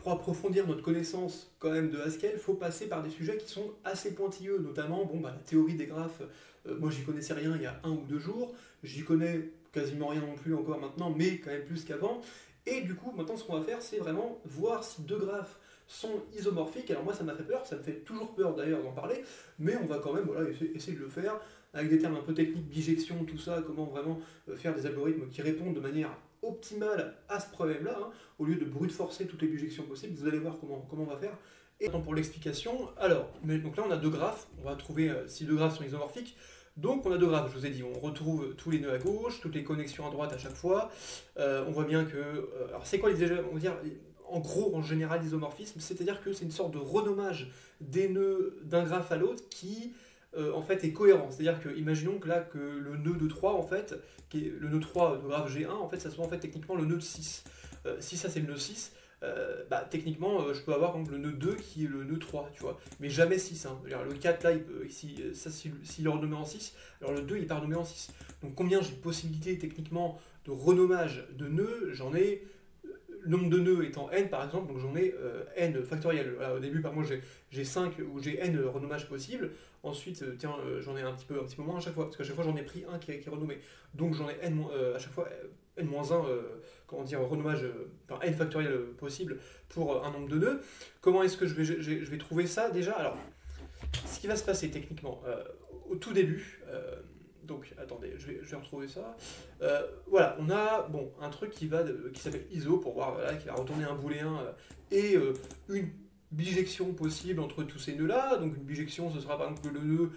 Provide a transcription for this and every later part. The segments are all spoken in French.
pour approfondir notre connaissance quand même de Haskell, il faut passer par des sujets qui sont assez pointilleux, notamment bon, bah, la théorie des graphes. Moi, j'y connaissais rien il y a 1 ou 2 jours, j'y connais quasiment rien non plus encore maintenant, mais quand même plus qu'avant. Et du coup, maintenant, ce qu'on va faire, c'est vraiment voir si deux graphes sont isomorphiques. Alors moi, ça m'a fait peur, ça me fait toujours peur d'ailleurs d'en parler, mais on va quand même voilà, essayer de le faire avec des termes un peu techniques, bijection, tout ça, comment vraiment faire des algorithmes qui répondent de manière optimale à ce problème-là, hein, au lieu de brute forcer toutes les bijections possibles. Vous allez voir comment on va faire. Et maintenant pour l'explication, alors, donc là on a deux graphes, on va trouver si deux graphes sont isomorphiques. Donc on a deux graphes, je vous ai dit, on retrouve tous les nœuds à gauche, toutes les connexions à droite à chaque fois. On voit bien que... alors c'est quoi déjà, on va dire, en gros, en général, l'isomorphisme, c'est-à-dire que c'est une sorte de renommage des nœuds d'un graphe à l'autre qui en fait est cohérent. C'est-à-dire que, imaginons que là, que le nœud de 3, en fait, qui est le nœud 3 de graphe G1, en fait, ça soit en fait techniquement le nœud de 6. Si ça c'est le nœud 6, bah, techniquement, je peux avoir donc, le nœud 2 qui est le nœud 3, tu vois. Mais jamais 6. Hein. Le 4, là, s'il est renommé en 6, alors le 2, il n'est pas renommé en 6. Donc combien j'ai de possibilités techniquement de renommage de nœuds? J'en ai le nombre de nœuds étant n par exemple, donc j'en ai n factoriel. Voilà, au début, par moi, j'ai 5 ou j'ai n renommages possibles. Ensuite, tiens, j'en ai un petit peu moins à chaque fois, parce qu'à chaque fois, j'en ai pris un qui est renommé. Donc j'en ai n, à chaque fois n-1, comment dire, renommage, enfin n factoriel possible pour un nombre de nœuds. Comment est-ce que je vais trouver ça déjà? Alors, ce qui va se passer techniquement, au tout début, donc attendez, je vais retrouver ça. Voilà, on a bon, un truc qui s'appelle ISO pour voir, voilà, qui va retourner un booléen et une bijection possible entre tous ces nœuds-là. Donc une bijection, ce sera par exemple que le nœud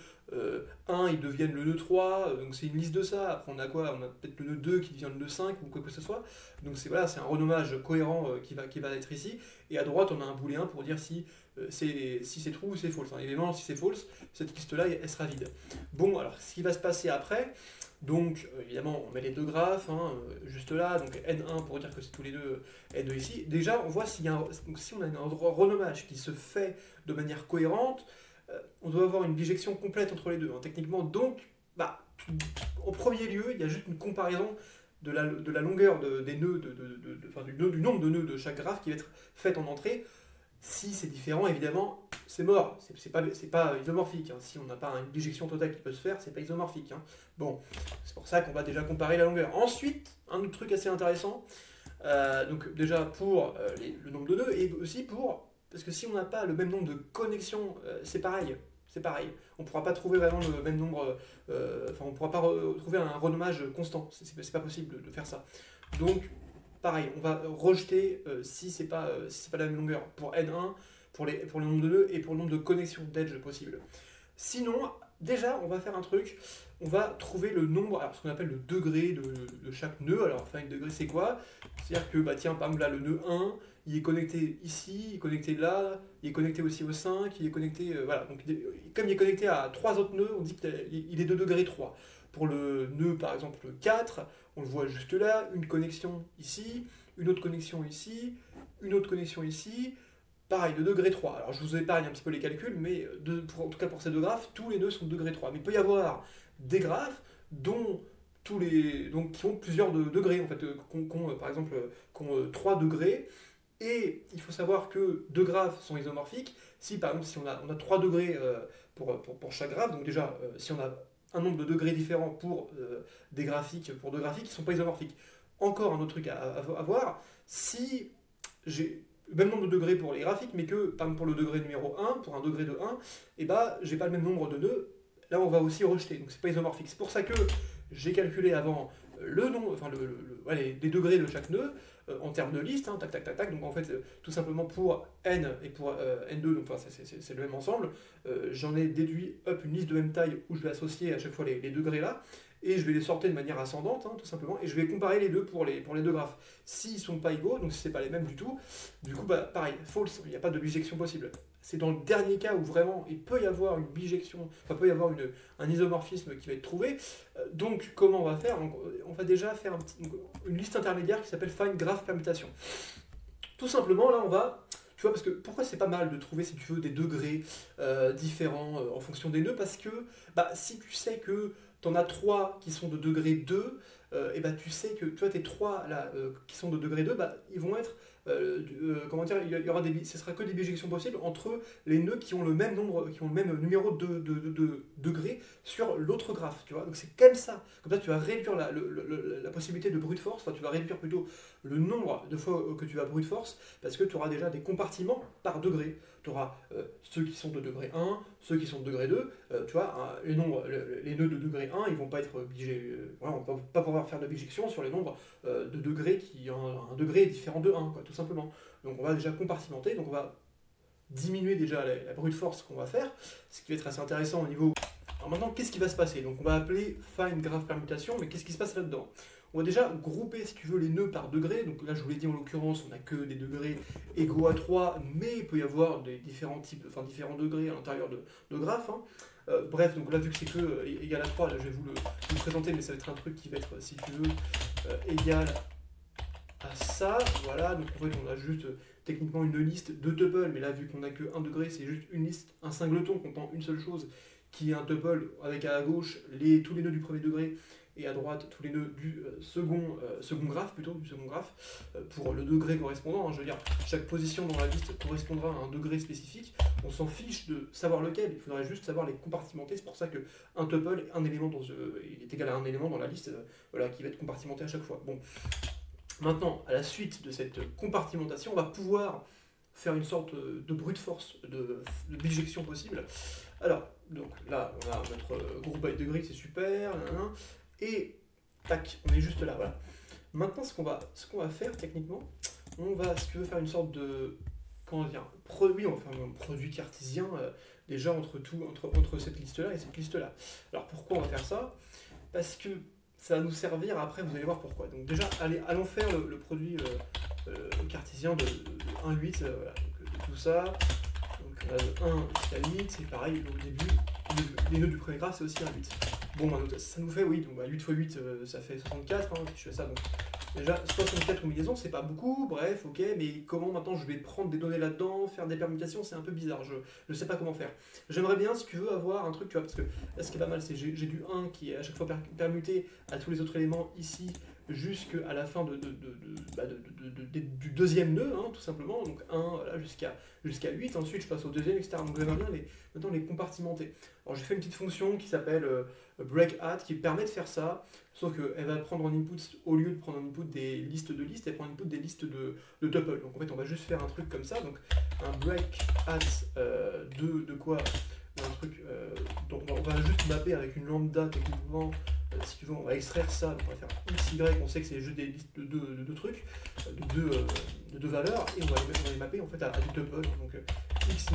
1 il devienne le nœud 3, donc c'est une liste de ça. Après on a quoi? On a peut-être le nœud 2 qui devient le nœud 5 ou quoi que ce soit. Donc c'est voilà, c'est un renommage cohérent qui va être ici. Et à droite on a un booléen pour dire si c'est true ou c'est false. Hein. Évidemment, si c'est false, cette liste-là elle sera vide. Bon, alors ce qui va se passer après, donc évidemment on met les deux graphes, hein, juste là, donc N1 pour dire que c'est tous les deux N2 ici. Déjà on voit s'il y a donc, si on a un renommage qui se fait de manière cohérente, on doit avoir une bijection complète entre les deux, hein, techniquement. Donc, bah, en premier lieu, il y a juste une comparaison de la longueur des nœuds, enfin, du nombre de nœuds de chaque graphe qui va être faite en entrée. Si c'est différent, évidemment, c'est mort. C'est pas isomorphique. Hein. Si on n'a pas une bijection totale qui peut se faire, c'est pas isomorphique. Hein. Bon, c'est pour ça qu'on va déjà comparer la longueur. Ensuite, un autre truc assez intéressant, donc déjà pour le nombre de nœuds, et aussi pour... Parce que si on n'a pas le même nombre de connexions, c'est pareil. C'est pareil. On ne pourra pas trouver vraiment le même nombre... Enfin, on ne pourra pas trouver un renommage constant. C'est pas possible de faire ça. Donc, pareil, on va rejeter si c'est pas la même longueur pour N1, pour le nombre de nœuds et pour le nombre de connexions d'edge possibles. Sinon, déjà, on va faire un truc, on va trouver le nombre, alors ce qu'on appelle le degré de chaque nœud. Alors, enfin, le degré, c'est quoi? C'est-à-dire que, bah tiens, par exemple, là, le nœud 1, il est connecté ici, il est connecté là, il est connecté aussi au 5, il est connecté... voilà, donc comme il est connecté à 3 autres nœuds, on dit qu'il est de degré 3. Pour le nœud, par exemple, 4, on le voit juste là, une connexion ici, une autre connexion ici, une autre connexion ici, pareil, de degré 3. Alors je vous épargne un petit peu les calculs, mais en tout cas pour ces deux graphes, tous les nœuds sont de degré 3. Mais il peut y avoir des graphes dont qui ont plusieurs degrés, en fait, par exemple, qui ont 3 degrés, et il faut savoir que deux graphes sont isomorphiques. Si par exemple, si on a 3 degrés pour chaque graphe, donc déjà, si on a un nombre de degrés différents pour deux graphiques qui ne sont pas isomorphiques. Encore un autre truc à voir, si j'ai le même nombre de degrés pour les graphiques, mais que, par exemple, pour le degré numéro 1, pour un degré de 1, et bah, j'ai pas le même nombre de nœuds, là on va aussi rejeter, donc c'est pas isomorphique. C'est pour ça que j'ai calculé avant le nombre, enfin les degrés de chaque nœud, en termes de liste, hein, tac tac tac tac, donc en fait tout simplement pour n et pour n2, donc enfin, c'est le même ensemble, j'en ai déduit une liste de même taille où je vais associer à chaque fois les degrés là, et je vais les sortir de manière ascendante, hein, tout simplement, et je vais comparer les deux pour les deux graphes. S'ils ne sont pas égaux, donc si ce n'est pas les mêmes du tout, du coup, bah, pareil, false, il n'y a pas de bijection possible. C'est dans le dernier cas où vraiment il peut y avoir une bijection, enfin, peut y avoir un isomorphisme qui va être trouvé. Donc, comment on va faire? On va déjà faire une liste intermédiaire qui s'appelle Find Graph Permutation. Tout simplement, là, on va... Tu vois, parce que pourquoi c'est pas mal de trouver, si tu veux, des degrés différents en fonction des nœuds? Parce que bah, si tu sais que tu en as 3 qui sont de degré 2, et bah, tu sais que tu vois, tes 3 là, qui sont de degré 2, bah, ils vont être comment dire, il y aura ce sera que des bijections possibles entre les nœuds qui ont le même nombre, qui ont le même numéro de degrés sur l'autre graphe, tu vois. Donc c'est comme ça tu vas réduire la possibilité de brute force, enfin tu vas réduire plutôt le nombre de fois que tu vas brute force, parce que tu auras déjà des compartiments par degré. Tu auras ceux qui sont de degré 1, ceux qui sont de degré 2, tu vois, les nœuds de degré 1, ils vont pas être voilà, on va pas pouvoir faire de bijection sur les nombres de degrés qui ont un degré différent de 1, quoi, tout simplement. Donc on va déjà compartimenter, donc on va diminuer déjà la brute force qu'on va faire, ce qui va être assez intéressant au niveau... Alors maintenant, qu'est-ce qui va se passer? Donc on va appeler fine graph permutation, mais qu'est-ce qui se passe là-dedans? On va déjà grouper, si tu veux, les nœuds par degré. Donc là, je vous l'ai dit, en l'occurrence, on n'a que des degrés égaux à 3, mais il peut y avoir des différents types, enfin différents degrés à l'intérieur de graphes. Hein. Bref, donc là, vu que c'est que égal à 3, là, je vais vous le présenter, mais ça va être un truc qui va être, si tu veux, égal à ça. Voilà, donc en fait, on a juste techniquement une liste de tuples, mais là, vu qu'on n'a que 1 degré, c'est juste une liste, un singleton comptant une seule chose, qui est un tuple avec à gauche tous les nœuds du premier degré, et à droite tous les nœuds du second graphe, pour le degré correspondant. Hein, je veux dire, chaque position dans la liste correspondra à un degré spécifique. On s'en fiche de savoir lequel, il faudrait juste savoir les compartimenter. C'est pour ça qu'un tuple, il est égal à un élément dans la liste voilà, qui va être compartimenté à chaque fois. Bon. Maintenant, à la suite de cette compartimentation, on va pouvoir faire une sorte de brute force, de bijection possible. Alors, donc là, on a notre groupe by degree, c'est super, et tac, on est juste là, voilà. Maintenant, ce qu'on va faire techniquement, on va, si tu veux, faire une sorte de, comment dire, produit, on va faire un produit cartésien déjà entre cette liste-là et cette liste-là. Alors pourquoi on va faire ça? Parce que ça va nous servir après, vous allez voir pourquoi. Donc déjà, allons faire le produit cartésien de 1,8, voilà, donc de tout ça. Donc on a de 1 jusqu'à 8, c'est pareil, au début, les nœuds du premier graphe, c'est aussi un 8. Bon, ça nous fait, oui, donc 8 x 8, ça fait 64, hein, si je fais ça, donc déjà 64 combinaisons, c'est pas beaucoup, bref, ok, mais comment maintenant je vais prendre des données là-dedans, faire des permutations, c'est un peu bizarre, je ne sais pas comment faire. J'aimerais bien, si tu veux, avoir un truc, tu vois, parce que là, ce qui est pas mal, c'est j'ai du 1 qui est à chaque fois permuté à tous les autres éléments ici, jusqu'à la fin du deuxième nœud, hein, tout simplement, donc 1 voilà, jusqu'à 8, ensuite je passe au deuxième, etc. Donc j'aimerais bien maintenant les compartimenter. Alors j'ai fait une petite fonction qui s'appelle break_add qui permet de faire ça, sauf qu'elle va prendre en input, au lieu de prendre en input des listes de listes, elle prend en input des listes de tuples. Donc en fait on va juste faire un truc comme ça, donc un break_add de quoi? Un truc, donc on va juste mapper avec une lambda techniquement, si tu veux, on va extraire ça, donc on va faire xy, on sait que c'est juste des listes de deux trucs, de deux valeurs, et on va les mapper en fait à des tuples, donc xy,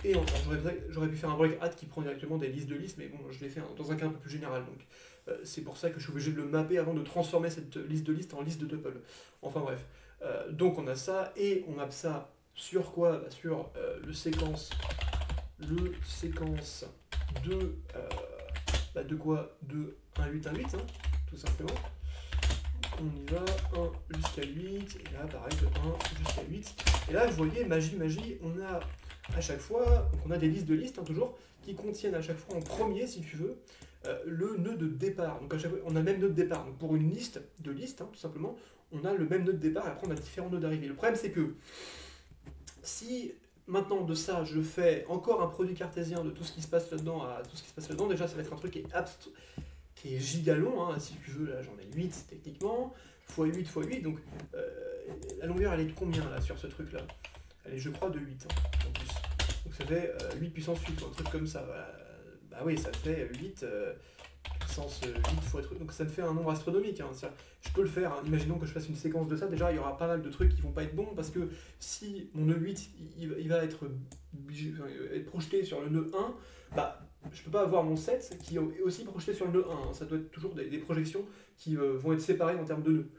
et j'aurais pu faire un break_add qui prend directement des listes de listes, mais bon, je l'ai fait dans un cas un peu plus général, donc c'est pour ça que je suis obligé de le mapper avant de transformer cette liste de listes en liste de tuples. Enfin bref, donc on a ça, et on mappe ça sur quoi? Bah, sur le séquence de quoi? De 1,8, 1,8, hein, tout simplement. On y va, 1 jusqu'à 8, et là pareil de 1 jusqu'à 8. Et là, vous voyez, magie, on a à chaque fois, donc on a des listes de listes, hein, toujours, qui contiennent à chaque fois en premier, si tu veux, le nœud de départ. Donc à chaque fois, on a le même nœud de départ. Donc pour une liste de listes, hein, tout simplement, on a le même nœud de départ, et après on a différents nœuds d'arrivée. Le problème, c'est que si maintenant de ça, je fais encore un produit cartésien de tout ce qui se passe là-dedans à tout ce qui se passe là-dedans, déjà ça va être un truc qui est giga long, hein, si tu veux, là j'en ai 8 techniquement, x8 x 8, donc la longueur elle est de combien là sur ce truc là? Elle est je crois de 8 hein, en plus. Donc ça fait 8 puissance 8, un truc comme ça, voilà. Bah oui, ça fait 8 puissance 8 fois truc, donc ça me fait un nombre astronomique, hein. Je peux le faire, hein. Imaginons que je fasse une séquence de ça, déjà il y aura pas mal de trucs qui vont pas être bons, parce que si mon nœud 8 il va être projeté sur le nœud 1, bah je peux pas avoir mon 7 qui est aussi projeté sur le nœud 1, hein. Ça doit être toujours des projections qui vont être séparées en termes de nœuds.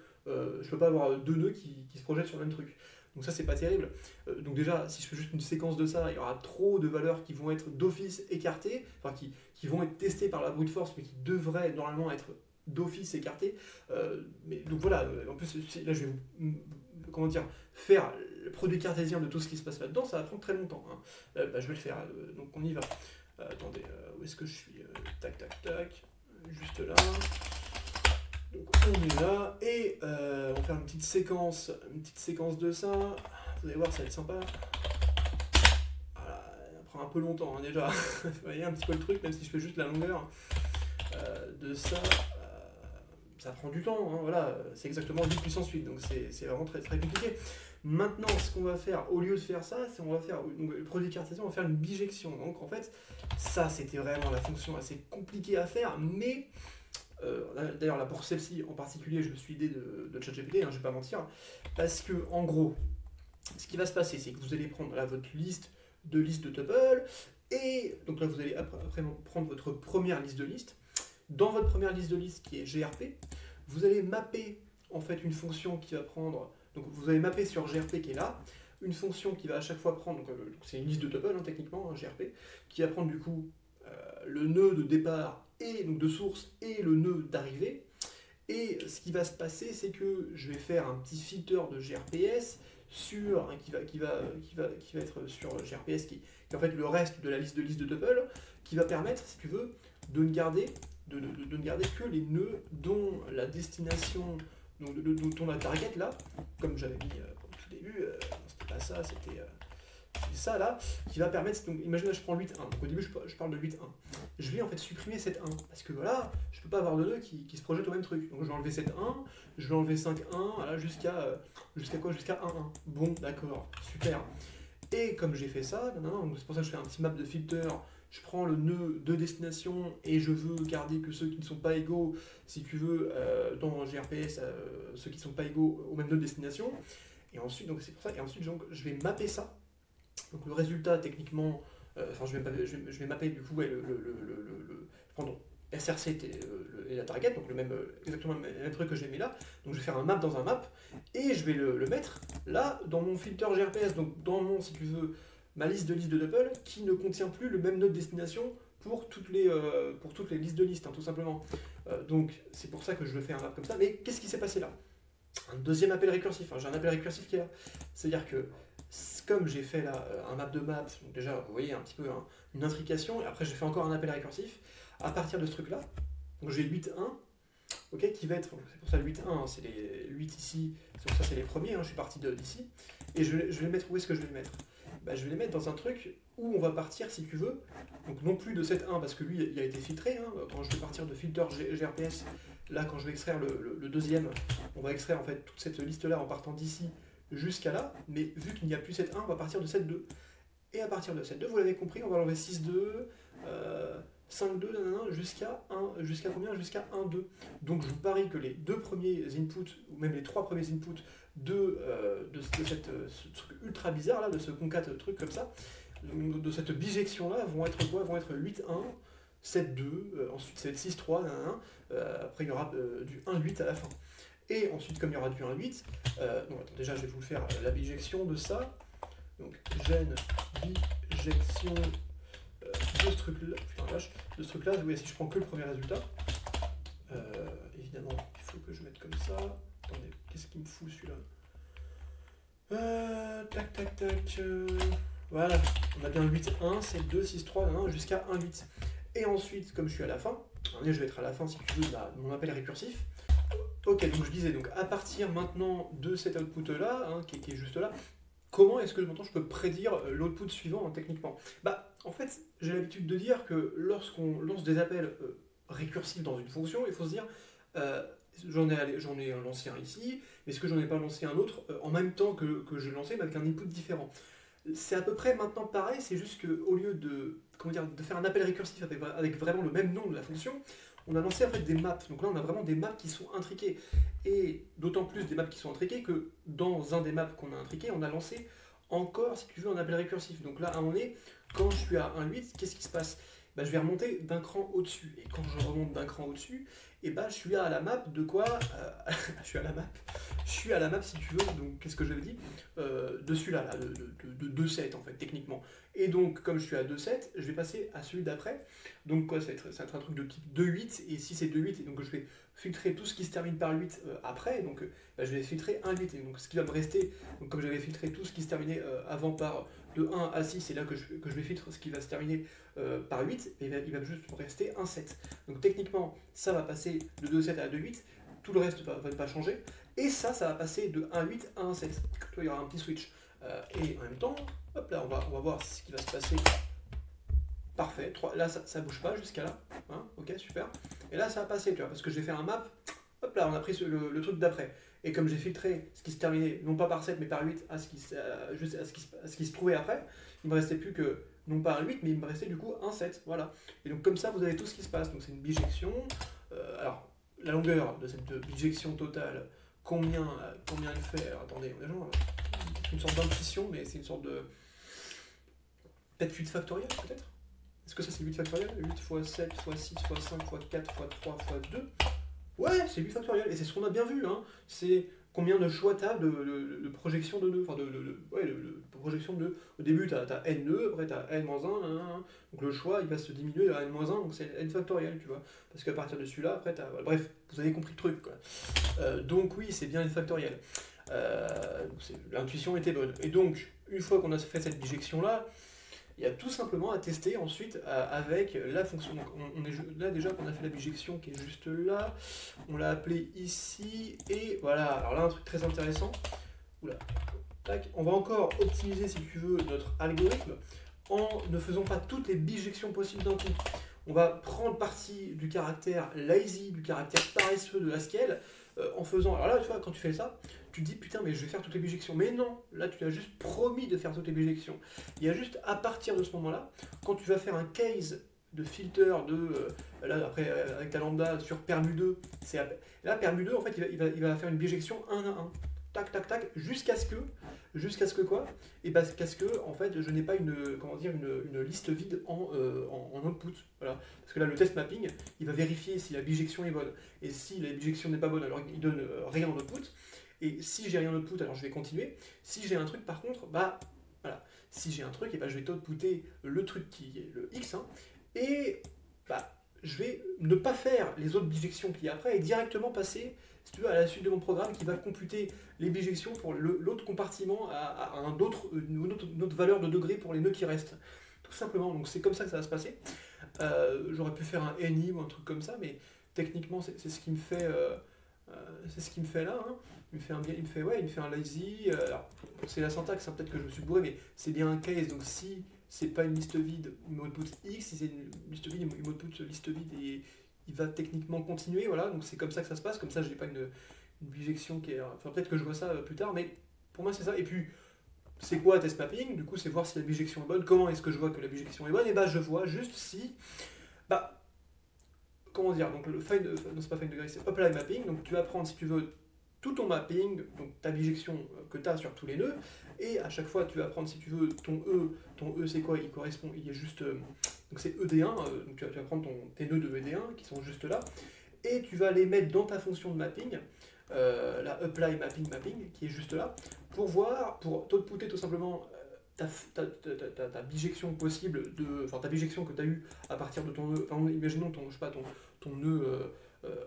Je peux pas avoir deux nœuds qui se projettent sur le même truc. Donc ça c'est pas terrible. Donc déjà, si je fais juste une séquence de ça, il y aura trop de valeurs qui vont être d'office écartées, enfin qui vont être testées par la brute force, mais qui devraient normalement être d'office écartées. Donc voilà, en plus là je vais vous, comment dire, faire le produit cartésien de tout ce qui se passe là-dedans, ça va prendre très longtemps, hein. Je vais le faire, donc on y va. Attendez, où est-ce que je suis? Tac, tac, tac, juste là. Donc on est là, et on va faire une petite séquence de ça. Vous allez voir, ça va être sympa. Voilà, ça prend un peu longtemps hein, déjà. Vous voyez un petit peu le truc, même si je fais juste la longueur de ça. Ça prend du temps, hein, voilà, c'est exactement 8 puissance 8, donc c'est vraiment très très compliqué. Maintenant, ce qu'on va faire, au lieu de faire ça, c'est on va faire, donc, le produit de caractérisation, on va faire une bijection. Donc en fait, ça c'était vraiment la fonction assez compliquée à faire, mais d'ailleurs là pour celle-ci en particulier, je me suis aidé de ChatGPT, hein, je vais pas mentir, parce que en gros, ce qui va se passer, c'est que vous allez prendre là votre liste de tuples, et donc là vous allez après prendre votre première liste de listes. Dans votre première liste de listes qui est GRP, vous allez mapper en fait une fonction qui va prendre, donc vous allez mapper sur GRP qui est là, une fonction qui va à chaque fois prendre, donc c'est une liste de tuples hein, techniquement, hein, GRP, qui va prendre du coup le nœud de départ et donc de source et le nœud d'arrivée. Et ce qui va se passer, c'est que je vais faire un petit filter de GRPS sur, hein, qui va être sur GRPS, qui est en fait le reste de la liste de tuples, qui va permettre, si tu veux, de ne garder que les nœuds dont la destination, dont la target là, comme j'avais mis au tout début, c'était pas ça, c'était ça là, qui va permettre, donc imagine là je prends 8.1, donc au début je parle de 8.1, je vais en fait supprimer cette 1, parce que voilà, je peux pas avoir de nœud qui se projette au même truc, donc je vais enlever cette 1, je vais enlever 5.1, voilà, jusqu'à quoi, jusqu'à 1.1, bon d'accord, super, et comme j'ai fait ça, c'est pour ça que je fais un petit map de filter. Je prends le nœud de destination et je veux garder que ceux qui ne sont pas égaux, si tu veux, dans GRPS, ceux qui ne sont pas égaux au même nœud de destination. Et ensuite, donc c'est pour ça, et ensuite donc, je vais mapper ça. Donc le résultat techniquement, enfin je vais mapper du coup je prends SRC et la target, donc exactement le même truc que j'ai mis là. Donc je vais faire un map dans un map et je vais le mettre là dans mon filter GRPS, donc dans mon, si tu veux, ma liste de tuples qui ne contient plus le même nœud de destination pour toutes les listes de listes, hein, tout simplement. Donc c'est pour ça que je le fais un map comme ça. Mais qu'est-ce qui s'est passé là? Un deuxième appel récursif, hein, j'ai un appel récursif qui est là. C'est-à-dire que comme j'ai fait là un map de map, donc déjà vous voyez un petit peu hein, une intrication, et après j'ai fait encore un appel récursif, à partir de ce truc là, donc j'ai 8.1, ok, qui va être, c'est pour ça le 8.1, hein, c'est les 8 ici, donc ça c'est les premiers, hein, je suis parti d'ici, et je vais les mettre, où est-ce que je vais les mettre? Bah, je vais les mettre dans un truc où on va partir, si tu veux, donc non plus de cette 1, parce que lui, il a été filtré, hein, quand je vais partir de filter GRPS, là, quand je vais extraire le deuxième, on va extraire en fait toute cette liste-là en partant d'ici jusqu'à là, mais vu qu'il n'y a plus cette 1, on va partir de cette 2. Et à partir de cette 2, vous l'avez compris, on va l'enlever 6.2, 5.2, jusqu'à combien? Jusqu'à 1.2. Donc je vous parie que les deux premiers inputs, ou même les trois premiers inputs de ce truc ultra bizarre là, de ce concat truc comme ça, de cette bijection là, vont être quoi? Vont être 8.1, 7.2, ensuite ça va être 6.3, après il y aura du 1.8 à la fin. Et ensuite, comme il y aura du 1.8, attends, déjà je vais vous faire la bijection de ça. Donc gène bijection de ce truc-là, putain vache, de ce truc-là, oui, si je prends que le premier résultat, évidemment, il faut que je mette comme ça. Attendez, qu'est-ce qu'il me fout celui-là? Tac, voilà, on a bien 8.1, 7.2, 6.3, jusqu'à 1.8. Et ensuite, comme je suis à la fin, je vais être à la fin si tu veux de mon appel récursif. Ok, donc je disais, donc à partir maintenant de cet output-là, hein, qui est juste là, comment est-ce que maintenant je peux prédire l'output suivant hein, techniquement? Bah, en fait, j'ai l'habitude de dire que lorsqu'on lance des appels récursifs dans une fonction, il faut se dire, j'en ai lancé un ici, mais est-ce que j'en ai pas lancé un autre en même temps que je l'ai lancé, mais avec un input différent? C'est à peu près maintenant pareil, c'est juste qu'au lieu de faire un appel récursif avec vraiment le même nom de la fonction, on a lancé en fait des maps. Donc là, on a vraiment des maps qui sont intriquées. Et d'autant plus des maps qui sont intriquées que dans un des maps qu'on a intriqué, on a lancé encore, si tu veux, un appel récursif. Donc là, à un moment donné, quand je suis à 1.8, qu'est-ce qui se passe? Bah, je vais remonter d'un cran au-dessus. Et quand je remonte d'un cran au-dessus, et bah, je suis à la map de quoi? Je suis à la map, si tu veux, donc qu'est-ce que j'avais dit? De celui-là, là, de 2.7 en fait, techniquement. Et donc, comme je suis à 2.7, je vais passer à celui d'après. Donc quoi, ça va être un truc de type 2.8, et si c'est 2.8, et donc je vais filtrer tout ce qui se termine par 8 après, donc bah, je vais filtrer 1.8, et donc ce qui va me rester, donc comme j'avais filtré tout ce qui se terminait avant par de 1 à 6, c'est là que je vais filtrer ce qui va se terminer par 8, et il va juste me rester 1.7. Donc techniquement, ça va passer de 2.7 à 2.8, tout le reste va pas changer, et ça va passer de 1.8 à 1.7. Tu vois, il y aura un petit switch. Et en même temps, hop là, on va voir ce qui va se passer. Parfait, là ça bouge pas jusqu'à là, hein, ok, super. Et là ça va passer, tu vois, parce que je vais faire un map, hop là, on a pris le truc d'après. Et comme j'ai filtré ce qui se terminait, non pas par 7 mais par 8, juste à ce qui se trouvait après, il me restait plus que, non pas un 8, mais il me restait du coup un 7, voilà. Et donc comme ça, vous avez tout ce qui se passe. Donc c'est une bijection. Alors, la longueur de cette bijection totale, combien elle fait? Alors, attendez, on a une sorte d'intuition, mais c'est une sorte de... Peut-être 8 factoriel, peut-être? Est-ce que ça c'est 8 factoriel? 8 fois 7 fois 6 fois 5 fois 4 fois 3 fois 2? Ouais, c'est 8 factoriel, et c'est ce qu'on a bien vu, hein. C'est combien de choix tu as de projection de nœuds, enfin de projection de nœuds. Au début, tu as n nœuds, après tu as n-1, donc le choix il va se diminuer à n-1, donc c'est n factoriel, tu vois. Parce qu'à partir de celui-là, après, bref, vous avez compris le truc, quoi. Donc oui, c'est bien n factoriel. L'intuition était bonne. Et donc, une fois qu'on a fait cette bijection-là, il y a tout simplement à tester ensuite avec la fonction. Donc là déjà qu'on a fait la bijection qui est juste là, on l'a appelée ici, et voilà. Alors là un truc très intéressant, oula, tac, on va encore optimiser si tu veux notre algorithme en ne faisant pas toutes les bijections possibles d'un coup. On va prendre parti du caractère lazy, du caractère paresseux de Haskell, en faisant... Alors là, tu vois, quand tu fais ça, tu te dis, putain, mais je vais faire toutes les bijections. Mais non, là, tu as juste promis de faire toutes les bijections. Il y a juste, à partir de ce moment-là, quand tu vas faire un case de filter de... là, après, avec ta lambda sur permu2, là, permu2, en fait, il va faire une bijection 1 à 1. Tac, tac, tac, jusqu'à ce que quoi? Et qu'à ce que, en fait, je n'ai pas une liste vide en output. Voilà. Parce que là, le test mapping, il va vérifier si la bijection est bonne. Et si la bijection n'est pas bonne, alors il donne rien en output. Et si j'ai rien en output, alors je vais continuer. Si j'ai un truc, par contre, bah, voilà. Si j'ai un truc, et bah, je vais t'outputer le truc qui est le X, hein, et bah, je vais ne pas faire les autres bijections qu'il y a après et directement passer, si tu veux, à la suite de mon programme qui va computer les bijections pour l'autre compartiment à une autre valeur de degré pour les nœuds qui restent. Tout simplement, donc c'est comme ça que ça va se passer. J'aurais pu faire un NI ou un truc comme ça, mais techniquement c'est ce qui me fait c'est ce qui me fait là, hein. Il me fait un lazy. C'est la syntaxe, hein, peut-être que je me suis bourré, mais c'est bien un case. Donc si c'est pas une liste vide, il m'output X. Si c'est une liste vide, il m'output liste vide et il va techniquement continuer. Voilà, donc c'est comme ça que ça se passe. Comme ça, je n'ai pas une bijection qui est. Enfin, peut-être que je vois ça plus tard, mais pour moi, c'est ça. Et puis, c'est quoi test mapping? Du coup, c'est voir si la bijection est bonne. Comment est-ce que je vois que la bijection est bonne? Et bah, je vois juste si. Bah, comment dire? Donc, non, c'est pas find degree, c'est apply mapping. Donc, tu vas prendre, si tu veux, tout ton mapping, donc ta bijection que tu as sur tous les nœuds, et à chaque fois tu vas prendre, si tu veux, ton E c'est quoi? Il est juste, donc c'est ED1, donc tu vas prendre tes nœuds de ED1 qui sont juste là, et tu vas les mettre dans ta fonction de mapping, la apply mapping qui est juste là, pour t'outputer tout simplement ta bijection possible, enfin ta bijection que tu as eue à partir de ton nœud, enfin, imaginons ton nœud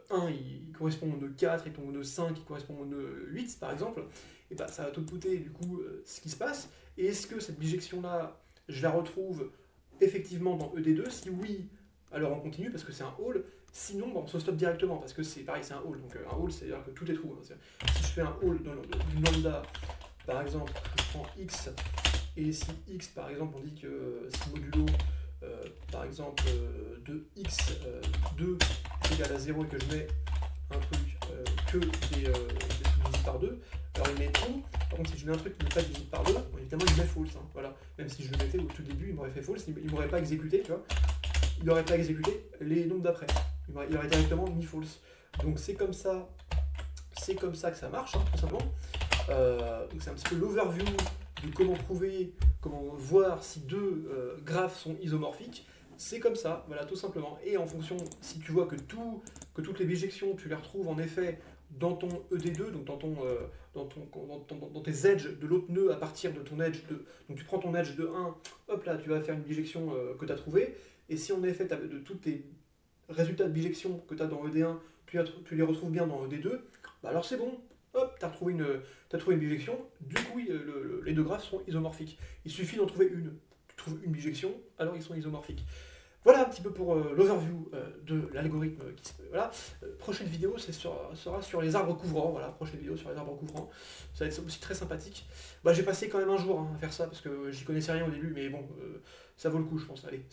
1 il correspond au nœud 4 et ton nœud 5 qui correspond au nœud 8 par exemple, et bah ça va t'outputer du coup ce qui se passe, et est-ce que cette bijection là je la retrouve effectivement dans ED2? Si oui, alors on continue parce que c'est un all, sinon bah, on se stoppe directement parce que c'est pareil, c'est un all, donc un all c'est à dire que tout est true, hein. Si je fais un all d'une lambda par exemple, je prends x, et si x par exemple on dit que si modulo par exemple de x2 est égal à 0 et que je mets un truc que des trucs divisés par 2, alors il met true. Par contre si je mets un truc qui n'est pas divisé par 2, bon, évidemment il met false, hein, voilà. Même si je le mettais au tout début, il m'aurait fait false, il m'aurait pas exécuté, tu vois. Il n'aurait pas exécuté les nombres d'après, il aurait directement mis false. Donc c'est comme ça que ça marche, hein, tout simplement. Donc c'est un petit peu l'overview de comment voir si deux graphes sont isomorphiques. C'est comme ça, voilà, tout simplement. Et en fonction, si tu vois que toutes les bijections, tu les retrouves en effet dans ton ED2, donc dans tes edges de l'autre nœud à partir de ton edge de... Donc tu prends ton edge de 1, hop là, tu vas faire une bijection que tu as trouvée. Et si en effet, de tous tes résultats de bijection que tu as dans ED1, tu les retrouves bien dans ED2, bah alors c'est bon. Hop, tu as trouvé une bijection, du coup les deux graphes sont isomorphiques. Il suffit d'en trouver une. Tu trouves une bijection, alors ils sont isomorphiques. Voilà un petit peu pour l'overview de l'algorithme. Voilà. Prochaine vidéo, sera sur les arbres couvrants. Voilà, prochaine vidéo sur les arbres couvrants. Ça va être aussi très sympathique. Bah, j'ai passé quand même un jour à faire ça parce que j'y connaissais rien au début, mais bon, ça vaut le coup, je pense. Allez.